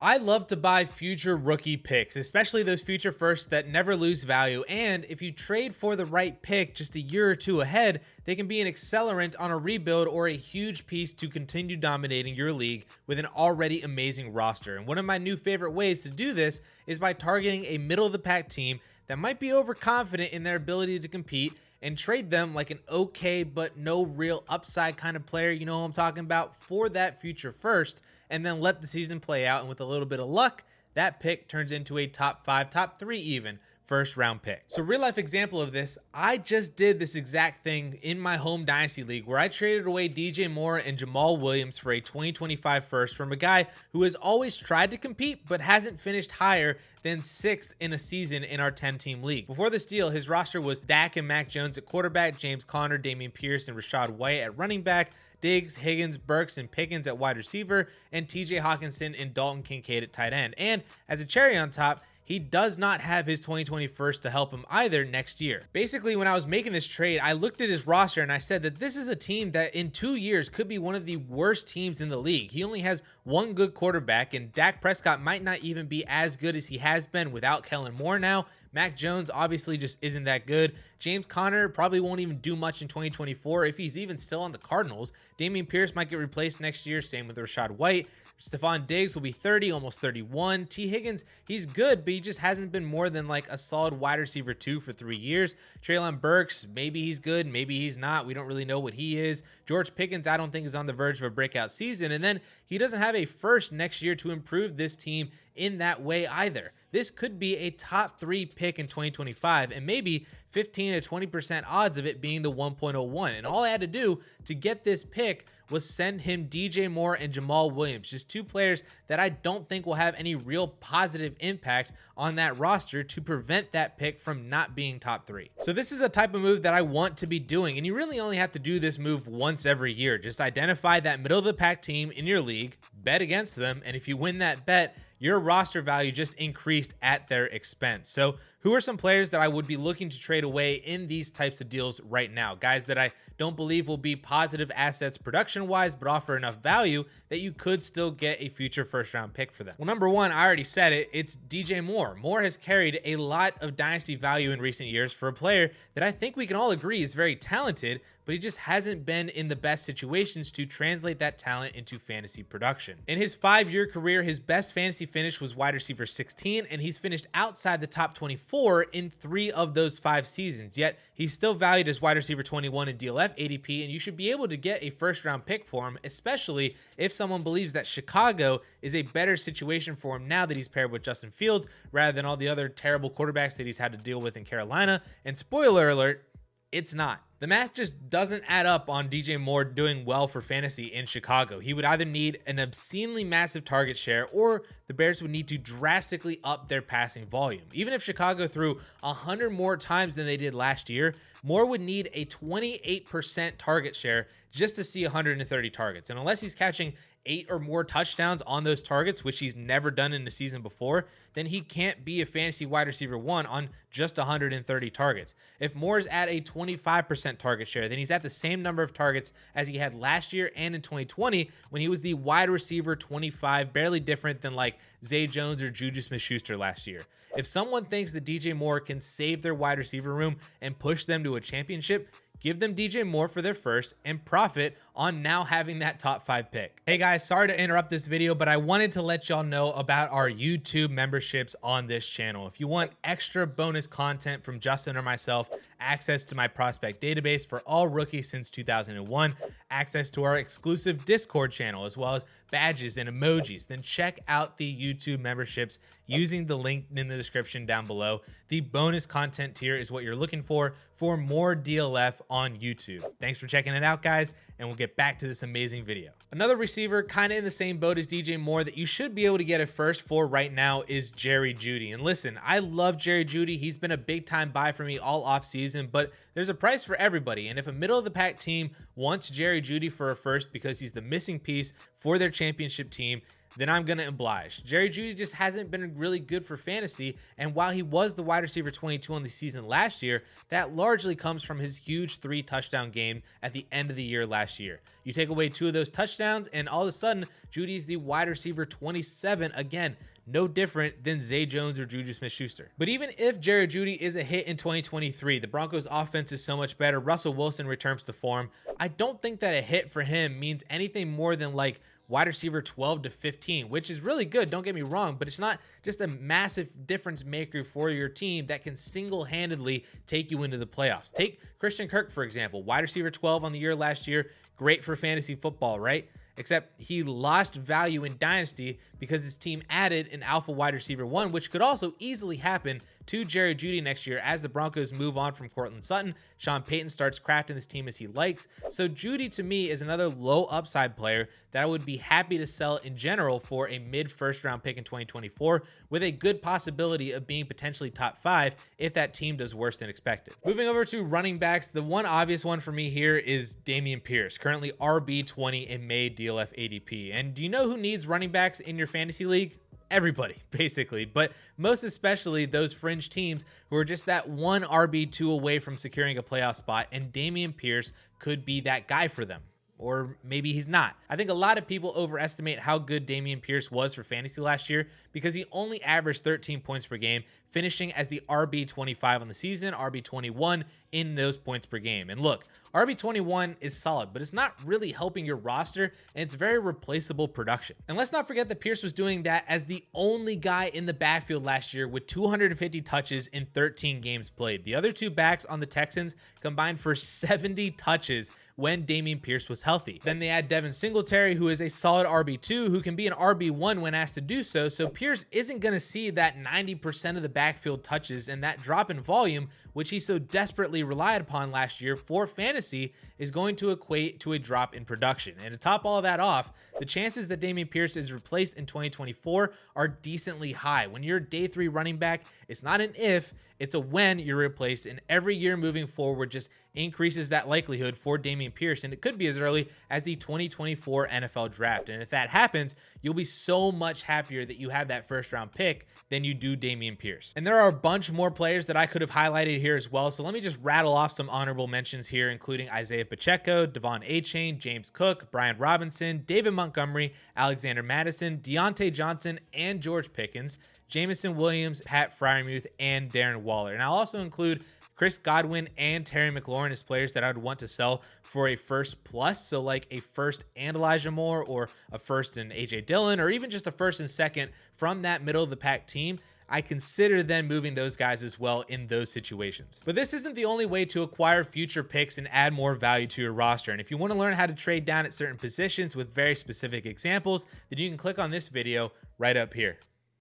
I love to buy future rookie picks, especially those future firsts that never lose value. And if you trade for the right pick just a year or two ahead, they can be an accelerant on a rebuild or a huge piece to continue dominating your league with an already amazing roster. And one of my new favorite ways to do this is by targeting a middle of the pack team that might be overconfident in their ability to compete and trade them like an okay but no real upside kind of player, you know who I'm talking about, for that future first, and then let the season play out. And with a little bit of luck, that pick turns into a top 5, top 3 even first round pick. So real life example of this, I just did this exact thing in my home Dynasty league where I traded away DJ Moore and Jamal Williams for a 2025 first from a guy who has always tried to compete but hasn't finished higher than 6th in a season in our 10-team league. Before this deal, his roster was Dak and Mac Jones at quarterback, James Conner, Dameon Pierce, and Rachaad White at running back, Diggs, Higgins, Burks, and Pickens at wide receiver, and TJ Hawkinson and Dalton Kincaid at tight end. And as a cherry on top, he does not have his 2020 first to help him either next year. Basically, when I was making this trade, I looked at his roster and I said that this is a team that in 2 years could be one of the worst teams in the league. He only has one good quarterback, and Dak Prescott might not even be as good as he has been without Kellen Moore now. Mac Jones obviously just isn't that good. James Conner probably won't even do much in 2024 if he's even still on the Cardinals. Dameon Pierce might get replaced next year. Same with Rachaad White. Stephon Diggs will be 30, almost 31. T. Higgins, he's good, but he just hasn't been more than like a solid wide receiver 2 for 3 years. Treylon Burks, maybe he's good, maybe he's not. We don't really know what he is. George Pickens, I don't think is on the verge of a breakout season. And then he doesn't have a first next year to improve this team in that way either. This could be a top 3 pick in 2025 and maybe 15 to 20% odds of it being the 1.01. And all I had to do to get this pick was send him DJ Moore and Jamal Williams, just 2 players that I don't think will have any real positive impact on that roster to prevent that pick from not being top 3. So this is the type of move that I want to be doing, and you really only have to do this move once every year. Just identify that middle of the pack team in your league, bet against them, and if you win that bet, your roster value just increased at their expense. So who are some players that I would be looking to trade away in these types of deals right now? Guys that I don't believe will be positive assets production-wise, but offer enough value that you could still get a future first-round pick for them. Well, number one, I already said it, it's DJ Moore. Moore has carried a lot of dynasty value in recent years for a player that I think we can all agree is very talented, but he just hasn't been in the best situations to translate that talent into fantasy production. In his 5-year career, his best fantasy finish was wide receiver 16, and he's finished outside the top 24 in 3 of those 5 seasons. Yet he's still valued as wide receiver 21 in DLF ADP, and you should be able to get a first-round pick for him, especially if someone believes that Chicago is a better situation for him now that he's paired with Justin Fields rather than all the other terrible quarterbacks that he's had to deal with in Carolina. And spoiler alert, it's not. The math just doesn't add up on DJ Moore doing well for fantasy in Chicago. He would either need an obscenely massive target share or the Bears would need to drastically up their passing volume. Even if Chicago threw 100 more times than they did last year, Moore would need a 28% target share just to see 130 targets. And unless he's catching 8 or more touchdowns on those targets, which he's never done in the season before, then he can't be a fantasy wide receiver 1 on just 130 targets. If Moore's at a 25% target share, then he's at the same number of targets as he had last year and in 2020 when he was the wide receiver 25, barely different than like Zay Jones or Juju Smith-Schuster last year. If someone thinks that DJ Moore can save their wide receiver room and push them to a championship, give them DJ Moore for their first and profit on now having that top 5 pick. Hey guys, sorry to interrupt this video, but I wanted to let y'all know about our YouTube memberships on this channel. If you want extra bonus content from Justin or myself, access to my prospect database for all rookies since 2001, access to our exclusive Discord channel, as well as badges and emojis, then check out the YouTube memberships using the link in the description down below. The bonus content tier is what you're looking for more DLF on YouTube. Thanks for checking it out, guys, and we'll get back to this amazing video. Another receiver kind of in the same boat as DJ Moore that you should be able to get a first for right now is Jerry Jeudy. And listen, I love Jerry Jeudy. He's been a big time buy for me all off season, but there's a price for everybody. And if a middle of the pack team wants Jerry Jeudy for a first because he's the missing piece for their championship team, then I'm going to oblige. Jerry Jeudy just hasn't been really good for fantasy, and while he was the wide receiver 22 on the season last year, that largely comes from his huge 3-touchdown game at the end of the year last year. You take away 2 of those touchdowns, and all of a sudden, Jeudy's the wide receiver 27 again. No different than Zay Jones or Juju Smith-Schuster. But even if Jerry Jeudy is a hit in 2023, the Broncos offense is so much better. Russell Wilson returns to form. I don't think that a hit for him means anything more than like wide receiver 12 to 15, which is really good. Don't get me wrong, but it's not just a massive difference maker for your team that can single-handedly take you into the playoffs. Take Christian Kirk, for example, wide receiver 12 on the year last year. Great for fantasy football, right? Except he lost value in Dynasty because his team added an alpha wide receiver 1, which could also easily happen to Jerry Jeudy next year as the Broncos move on from Courtland Sutton. Sean Payton starts crafting this team as he likes. So Jeudy to me is another low upside player that I would be happy to sell in general for a mid-first round pick in 2024 with a good possibility of being potentially top 5 if that team does worse than expected. Moving over to running backs, the one obvious one for me here is Dameon Pierce, currently RB20 in May DLF ADP. And do you know who needs running backs in your fantasy league? Everybody, basically, but most especially those fringe teams who are just that one RB2 away from securing a playoff spot, and Dameon Pierce could be that guy for them. Or maybe he's not. I think a lot of people overestimate how good Dameon Pierce was for fantasy last year because he only averaged 13 points per game, finishing as the RB25 on the season, RB21 in those points per game. And look, RB21 is solid, but it's not really helping your roster, and it's very replaceable production. And let's not forget that Pierce was doing that as the only guy in the backfield last year with 250 touches in 13 games played. The other 2 backs on the Texans combined for 70 touches when Dameon Pierce was healthy. Then they add Devin Singletary, who is a solid RB2, who can be an RB1 when asked to do so. So Pierce isn't going to see that 90% of the backfield touches, and that drop in volume, which he so desperately relied upon last year for fantasy, is going to equate to a drop in production. And to top all of that off, the chances that Dameon Pierce is replaced in 2024 are decently high. When you're day 3 running back, it's not an if, it's a when you're replaced, and every year moving forward just increases that likelihood for Dameon Pierce, and it could be as early as the 2024 NFL draft. And if that happens, you'll be so much happier that you have that first round pick than you do Dameon Pierce. And there are a bunch more players that I could have highlighted here as well, so let me just rattle off some honorable mentions here, including Isaiah Pacheco, Devon Achane, James Cook, Brian Robinson, David Montgomery, Alexander Madison, Deontay Johnson, and George Pickens, Jamison Williams, Pat Freiermuth, and Darren Waller. And I'll also include Chris Godwin and Terry McLaurin as players that I would want to sell for a first plus. So like a first and Elijah Moore, or a first and AJ Dillon, or even just a first and second from that middle of the pack team. I consider then moving those guys as well in those situations. But this isn't the only way to acquire future picks and add more value to your roster. And if you want to learn how to trade down at certain positions with very specific examples, then you can click on this video right up here.